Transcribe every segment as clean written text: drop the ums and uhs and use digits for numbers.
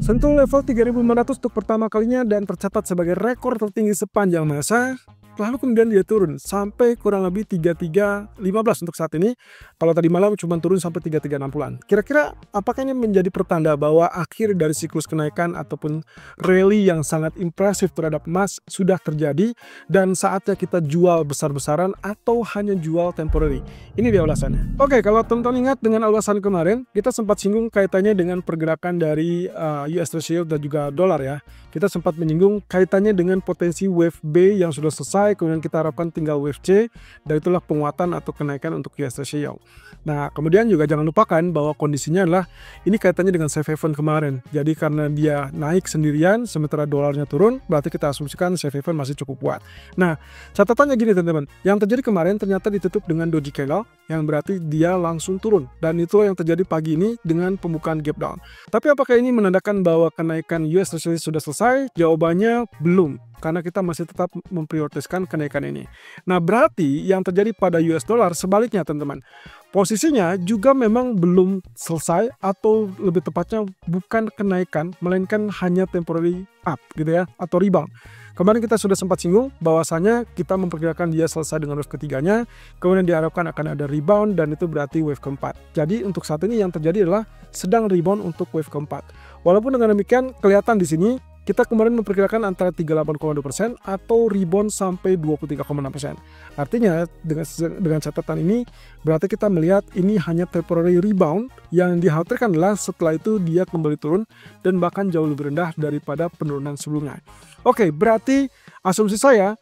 Sentuh level 3.500 untuk pertama kalinya dan tercatat sebagai rekor tertinggi sepanjang masa. Lalu kemudian dia turun sampai kurang lebih 3315 untuk saat ini. Kalau tadi malam cuma turun sampai 3360-an. Kira-kira apakah ini menjadi pertanda bahwa akhir dari siklus kenaikan ataupun rally yang sangat impresif terhadap emas sudah terjadi dan saatnya kita jual besar-besaran atau hanya jual temporary? Ini dia ulasannya. Oke, kalau teman-teman ingat dengan ulasan kemarin, kita sempat singgung kaitannya dengan pergerakan dari US Treasury dan juga dolar ya. Kita sempat menyinggung kaitannya dengan potensi wave B yang sudah selesai, kemudian kita harapkan tinggal wave C, dan itulah penguatan atau kenaikan untuk US Treasury. Nah, kemudian juga jangan lupakan bahwa kondisinya adalah ini kaitannya dengan safe haven kemarin. Jadi karena dia naik sendirian, sementara dolarnya turun, berarti kita asumsikan safe haven masih cukup kuat. Nah, catatannya gini teman-teman, yang terjadi kemarin ternyata ditutup dengan doji candle, yang berarti dia langsung turun. Dan itu yang terjadi pagi ini dengan pembukaan gap down. Tapi apakah ini menandakan bahwa kenaikan US Treasury sudah selesai? Jawabannya belum, karena kita masih tetap memprioritaskan kenaikan ini. Nah, berarti yang terjadi pada US dollar sebaliknya teman-teman. Posisinya juga memang belum selesai, atau lebih tepatnya bukan kenaikan, melainkan hanya temporary up gitu ya, atau rebound. Kemarin kita sudah sempat singgung bahwasanya kita memperkirakan dia selesai dengan wave ketiganya, kemudian diharapkan akan ada rebound dan itu berarti wave keempat. Jadi untuk saat ini yang terjadi adalah sedang rebound untuk wave keempat. Walaupun dengan demikian kelihatan di sini kita kemarin memperkirakan antara 38,2% atau rebound sampai 23,6%. Artinya dengan catatan ini berarti kita melihat ini hanya temporary rebound, yang dikhawatirkan adalah setelah itu dia kembali turun dan bahkan jauh lebih rendah daripada penurunan sebelumnya. Oke, berarti asumsi saya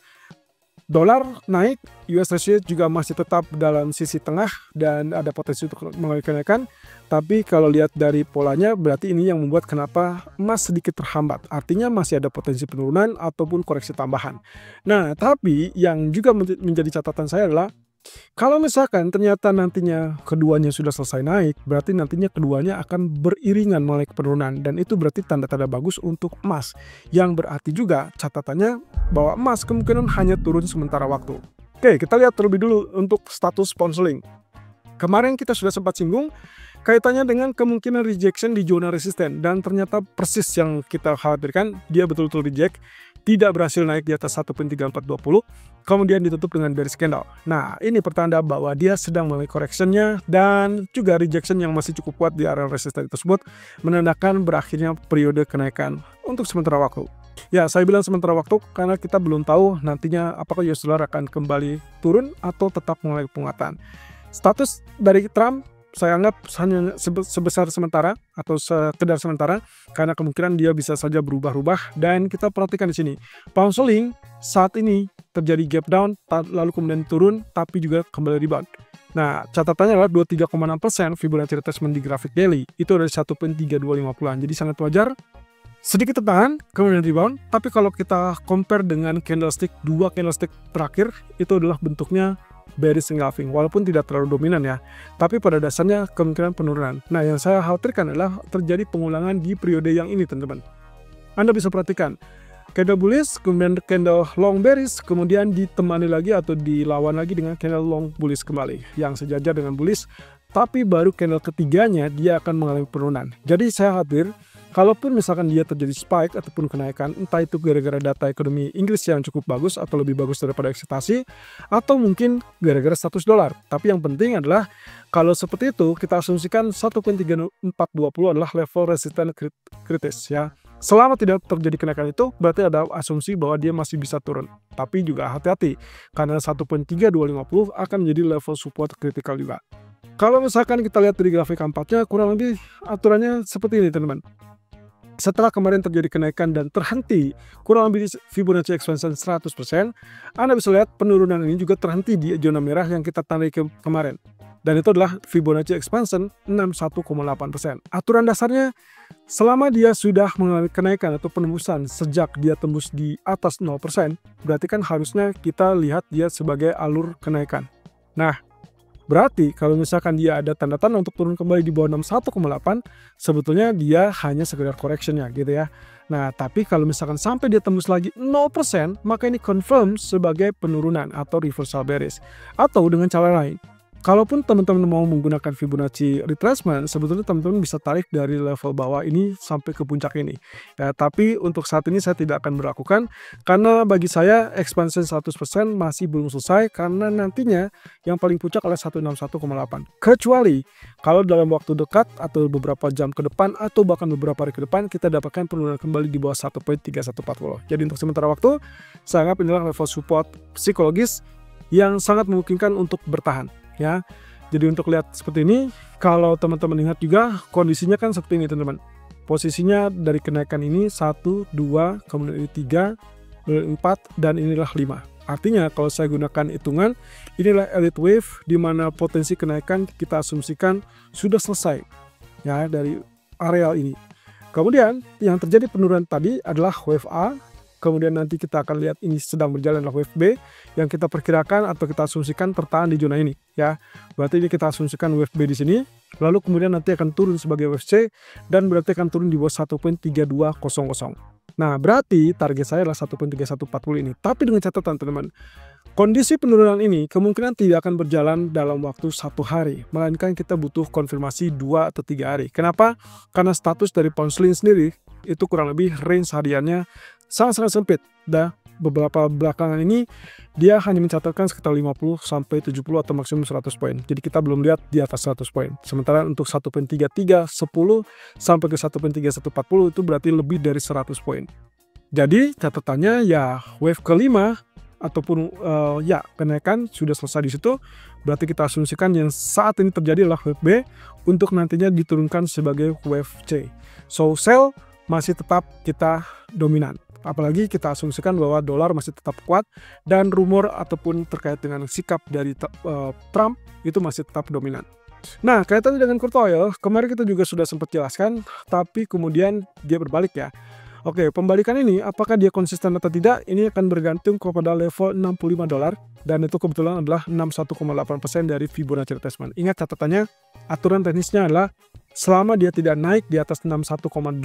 dolar naik, US Treasury juga masih tetap dalam sisi tengah dan ada potensi untuk mengalami kenaikan. Tapi kalau lihat dari polanya, berarti ini yang membuat kenapa emas sedikit terhambat. Artinya masih ada potensi penurunan ataupun koreksi tambahan. Nah, tapi yang juga menjadi catatan saya adalah kalau misalkan ternyata nantinya keduanya sudah selesai naik, berarti nantinya keduanya akan beriringan mengalami penurunan, dan itu berarti tanda-tanda bagus untuk emas. Yang berarti juga catatannya bahwa emas kemungkinan hanya turun sementara waktu. Oke, kita lihat terlebih dulu untuk status pound sterling. Kemarin kita sudah sempat singgung kaitannya dengan kemungkinan rejection di zona resisten, dan ternyata persis yang kita khawatirkan, dia betul-betul reject, tidak berhasil naik di atas 1.3420, kemudian ditutup dengan bearish candle. Nah, ini pertanda bahwa dia sedang mulai correctionnya, dan juga rejection yang masih cukup kuat di area resisten tersebut menandakan berakhirnya periode kenaikan untuk sementara waktu. Ya, saya bilang sementara waktu karena kita belum tahu nantinya apakah US dollar akan kembali turun atau tetap mulai penguatan. Status dari Trump saya anggap hanya sebesar sementara atau sekedar sementara, karena kemungkinan dia bisa saja berubah-ubah. Dan kita perhatikan di sini, pound sterling saat ini terjadi gap down, lalu kemudian turun, tapi juga kembali rebound. Nah, catatannya adalah 23,6% Fibonacci retracement di grafik daily, itu dari 1.3250-an, jadi sangat wajar. Sedikit tertahan, kemudian rebound, tapi kalau kita compare dengan candlestick, dua candlestick terakhir, itu adalah bentuknya bearish engulfing, walaupun tidak terlalu dominan ya, tapi pada dasarnya kemungkinan penurunan. Nah, yang saya khawatirkan adalah terjadi pengulangan di periode yang ini teman-teman. Anda bisa perhatikan candle bullish, kemudian candle long bearish, kemudian ditemani lagi atau dilawan lagi dengan candle long bullish kembali yang sejajar dengan bullish, tapi baru candle ketiganya dia akan mengalami penurunan. Jadi saya khawatir kalaupun misalkan dia terjadi spike ataupun kenaikan, entah itu gara-gara data ekonomi Inggris yang cukup bagus atau lebih bagus daripada ekspektasi, atau mungkin gara-gara status dolar. Tapi yang penting adalah kalau seperti itu kita asumsikan 1.3420 adalah level resisten kritis ya. Selama tidak terjadi kenaikan itu berarti ada asumsi bahwa dia masih bisa turun. Tapi juga hati-hati karena 1.3250 akan menjadi level support kritikal juga. Kalau misalkan kita lihat dari grafik 4-nya, kurang lebih aturannya seperti ini teman-teman. Setelah kemarin terjadi kenaikan dan terhenti kurang lebih di Fibonacci expansion 100%, Anda bisa lihat penurunan ini juga terhenti di zona merah yang kita tandai kemarin. Dan itu adalah Fibonacci expansion 61,8%. Aturan dasarnya, selama dia sudah mengalami kenaikan atau penembusan sejak dia tembus di atas 0%, berarti kan harusnya kita lihat dia sebagai alur kenaikan. Nah, berarti kalau misalkan dia ada tanda-tanda untuk turun kembali di bawah 61,8, sebetulnya dia hanya sekedar correctionnya gitu ya. Nah, tapi kalau misalkan sampai dia tembus lagi 0%, maka ini confirm sebagai penurunan atau reversal bearish. Atau dengan cara lain, Kalaupun teman-teman mau menggunakan Fibonacci retracement, sebetulnya teman-teman bisa tarik dari level bawah ini sampai ke puncak ini. Ya, tapi untuk saat ini saya tidak akan berlakukan karena bagi saya expansion 100% masih belum selesai karena nantinya yang paling puncak adalah 161,8. Kecuali kalau dalam waktu dekat atau beberapa jam ke depan atau bahkan beberapa hari ke depan kita dapatkan penurunan kembali di bawah 1.3140. Jadi untuk sementara waktu, saya anggap inilah level support psikologis yang sangat memungkinkan untuk bertahan. Ya, jadi untuk lihat seperti ini, kalau teman-teman lihat juga kondisinya kan seperti ini teman-teman. Posisinya dari kenaikan ini 1, 2, kemudian ini 3, 4, dan inilah 5. Artinya kalau saya gunakan hitungan, inilah elite wave di mana potensi kenaikan kita asumsikan sudah selesai ya dari areal ini. Kemudian yang terjadi penurunan tadi adalah wave A. Kemudian nanti kita akan lihat ini sedang berjalan adalah wave B yang kita perkirakan atau kita asumsikan tertahan di zona ini ya. Berarti ini kita asumsikan wave B di sini, lalu kemudian nanti akan turun sebagai wave C dan berarti akan turun di bawah 1.3200. Nah, berarti target saya adalah 1.3140 ini. Tapi dengan catatan teman-teman, kondisi penurunan ini kemungkinan tidak akan berjalan dalam waktu 1 hari, melainkan kita butuh konfirmasi 2 atau 3 hari. Kenapa? Karena status dari pound sterling sendiri itu kurang lebih range hariannya sangat-sangat sempit. Dan beberapa belakangan ini dia hanya mencatatkan sekitar 50 sampai 70 atau maksimum 100 poin. Jadi kita belum lihat di atas 100 poin. Sementara untuk 1.3310 sampai ke 1.3140 itu berarti lebih dari 100 poin. Jadi catatannya ya wave kelima ataupun ya kenaikan sudah selesai di situ. Berarti kita asumsikan yang saat ini terjadi adalah wave B untuk nantinya diturunkan sebagai wave C. So sell masih tetap kita dominan. Apalagi kita asumsikan bahwa dolar masih tetap kuat dan rumor ataupun terkait dengan sikap dari Trump itu masih tetap dominan. Nah, kaitannya dengan crude oil, kemarin kita juga sudah sempat jelaskan, tapi kemudian dia berbalik ya. Oke, pembalikan ini apakah dia konsisten atau tidak, ini akan bergantung kepada level $65 dan itu kebetulan adalah 61,8% dari Fibonacci retracement. Ingat catatannya, aturan teknisnya adalah selama dia tidak naik di atas 61,8%,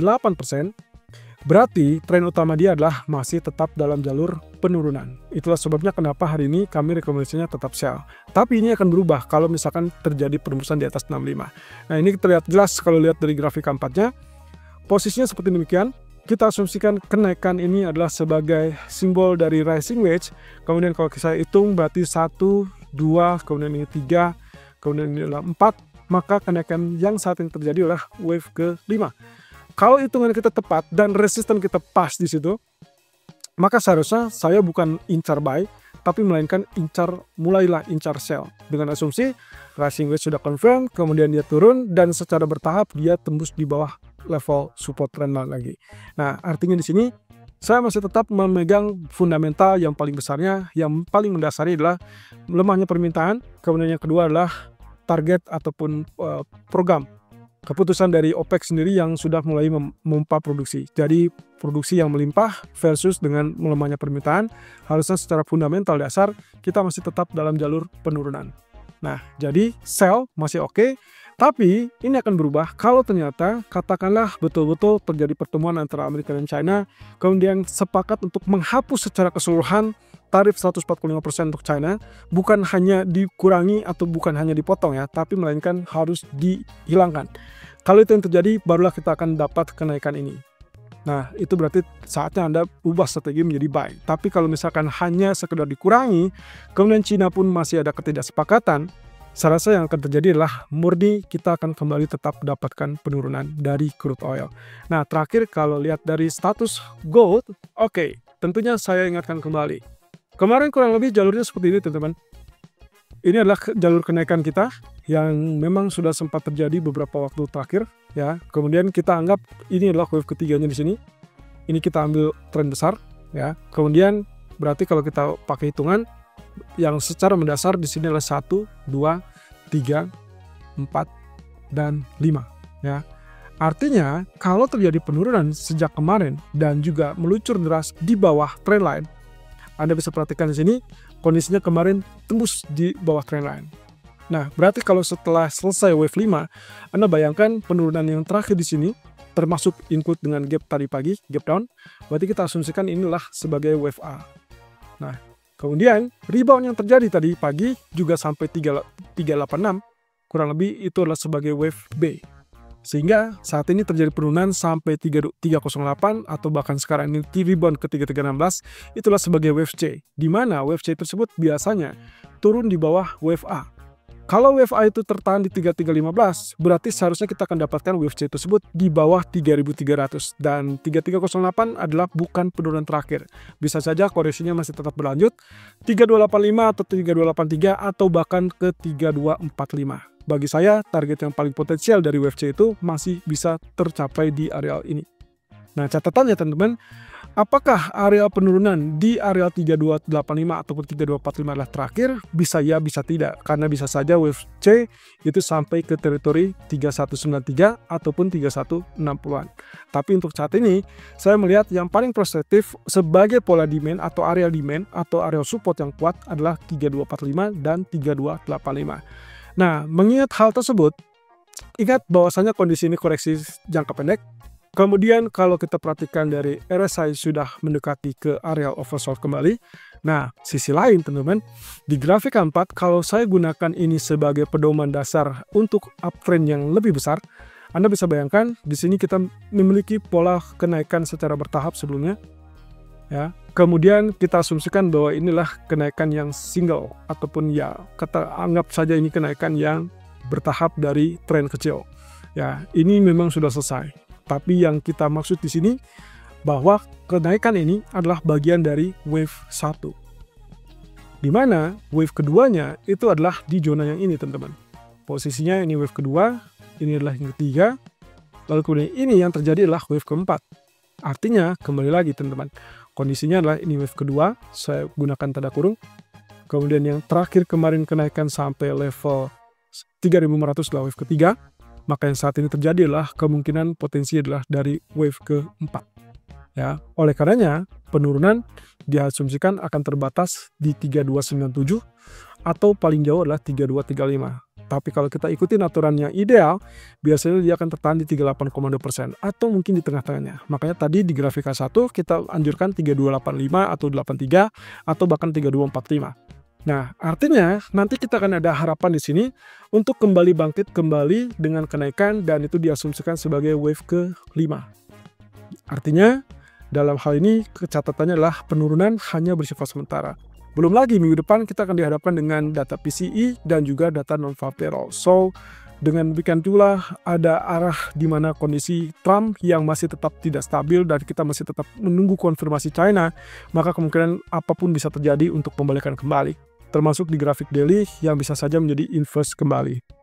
berarti tren utama dia adalah masih tetap dalam jalur penurunan. Itulah sebabnya kenapa hari ini kami rekomendasinya tetap sell. Tapi ini akan berubah kalau misalkan terjadi penembusan di atas 65. Nah, ini terlihat jelas kalau lihat dari grafik keempatnya. Posisinya seperti demikian. Kita asumsikan kenaikan ini adalah sebagai simbol dari rising wedge. Kemudian kalau saya hitung berarti 1, 2, kemudian ini 3, kemudian ini adalah 4. Maka kenaikan yang saat ini terjadi adalah wave ke-5. Kalau hitungan kita tepat dan resisten kita pas di situ, maka seharusnya saya bukan incar buy, tapi melainkan mulailah incar sell. Dengan asumsi rising wedge sudah confirm, kemudian dia turun dan secara bertahap dia tembus di bawah level support trendline lagi. Nah, artinya di sini saya masih tetap memegang fundamental yang paling besarnya, yang paling mendasari adalah lemahnya permintaan, kemudian yang kedua adalah target ataupun program keputusan dari OPEC sendiri yang sudah mulai memompa produksi. Jadi produksi yang melimpah versus dengan melemahnya permintaan, harusnya secara fundamental dasar kita masih tetap dalam jalur penurunan. Nah, jadi sell masih oke, tapi ini akan berubah kalau ternyata katakanlah betul-betul terjadi pertemuan antara Amerika dan China, kemudian sepakat untuk menghapus secara keseluruhan tarif 145% untuk China, bukan hanya dikurangi atau bukan hanya dipotong ya, tapi melainkan harus dihilangkan. Kalau itu yang terjadi, barulah kita akan dapat kenaikan ini. Nah, itu berarti saatnya Anda ubah strategi menjadi buy. Tapi kalau misalkan hanya sekedar dikurangi, kemudian China pun masih ada ketidaksepakatan, saya rasa yang akan terjadi adalah murni kita akan kembali tetap mendapatkan penurunan dari crude oil. Nah, terakhir kalau lihat dari status gold, oke, tentunya saya ingatkan kembali. Kemarin kurang lebih jalurnya seperti ini teman-teman. Ini adalah jalur kenaikan kita yang memang sudah sempat terjadi beberapa waktu terakhir ya. Kemudian kita anggap ini adalah wave ketiganya di sini. Ini kita ambil tren besar ya. Kemudian berarti kalau kita pakai hitungan yang secara mendasar di sini adalah 1, 2, 3, 4 dan 5 ya. Artinya kalau terjadi penurunan sejak kemarin dan juga meluncur deras di bawah trendline, Anda bisa perhatikan di sini kondisinya kemarin tembus di bawah trendline. Nah, berarti kalau setelah selesai wave 5, Anda bayangkan penurunan yang terakhir di sini termasuk include dengan gap tadi pagi, gap down, berarti kita asumsikan inilah sebagai wave A. Nah, Kemudian rebound yang terjadi tadi pagi juga sampai 386 kurang lebih itu adalah sebagai wave B. Sehingga saat ini terjadi penurunan sampai 308 atau bahkan sekarang ini rebound ke 3316 itulah sebagai wave C. Di mana wave C tersebut biasanya turun di bawah wave A. Kalau wave A itu tertahan di 3315, berarti seharusnya kita akan dapatkan wave C tersebut di bawah 3300 dan 3308 adalah bukan penurunan terakhir. Bisa saja koreksinya masih tetap berlanjut 3285 atau 3283 atau bahkan ke 3245. Bagi saya, target yang paling potensial dari wave C itu masih bisa tercapai di areal ini. Nah, catatannya teman-teman, apakah areal penurunan di areal 3285 ataupun 3245 adalah terakhir? Bisa ya, bisa tidak. Karena bisa saja wave C itu sampai ke teritori 3193 ataupun 3160-an. Tapi untuk saat ini, saya melihat yang paling prospektif sebagai pola demand atau areal demand atau areal support yang kuat adalah 3245 dan 3285. Nah, mengingat hal tersebut, ingat bahwasanya kondisi ini koreksi jangka pendek. Kemudian kalau kita perhatikan dari RSI sudah mendekati ke area oversold kembali. Nah, sisi lain teman-teman, di grafik 4 kalau saya gunakan ini sebagai pedoman dasar untuk uptrend yang lebih besar, Anda bisa bayangkan di sini kita memiliki pola kenaikan secara bertahap sebelumnya. Ya, kemudian kita asumsikan bahwa inilah kenaikan yang single ataupun ya kita anggap saja ini kenaikan yang bertahap dari tren kecil. Ya, ini memang sudah selesai. Tapi yang kita maksud di sini bahwa kenaikan ini adalah bagian dari wave 1. Di mana wave keduanya itu adalah di zona yang ini, teman-teman. Posisinya ini wave kedua, ini adalah yang ketiga. Lalu kemudian ini yang terjadi adalah wave keempat. Artinya, kembali lagi teman-teman, kondisinya adalah ini wave kedua, saya gunakan tanda kurung. Kemudian yang terakhir kemarin kenaikan sampai level 3500 adalah wave ketiga. Maka yang saat ini terjadi adalah kemungkinan potensi adalah dari wave keempat. Ya, oleh karenanya penurunan diasumsikan akan terbatas di 3297 atau paling jauh adalah 3235. Tapi kalau kita ikutin aturan yang ideal, biasanya dia akan tertahan di 38,2% atau mungkin di tengah-tengahnya. Makanya tadi di grafik K1 kita anjurkan 3285 atau 83 atau bahkan 3245. Nah, artinya nanti kita akan ada harapan di sini untuk kembali bangkit kembali dengan kenaikan dan itu diasumsikan sebagai wave ke-5. Artinya dalam hal ini catatannya adalah penurunan hanya bersifat sementara. Belum lagi minggu depan kita akan dihadapkan dengan data PCE dan juga data non-farm payroll. So, dengan demikian pula ada arah di mana kondisi Trump yang masih tetap tidak stabil dan kita masih tetap menunggu konfirmasi China, maka kemungkinan apapun bisa terjadi untuk pembalikan kembali. Termasuk di grafik daily yang bisa saja menjadi inverse kembali.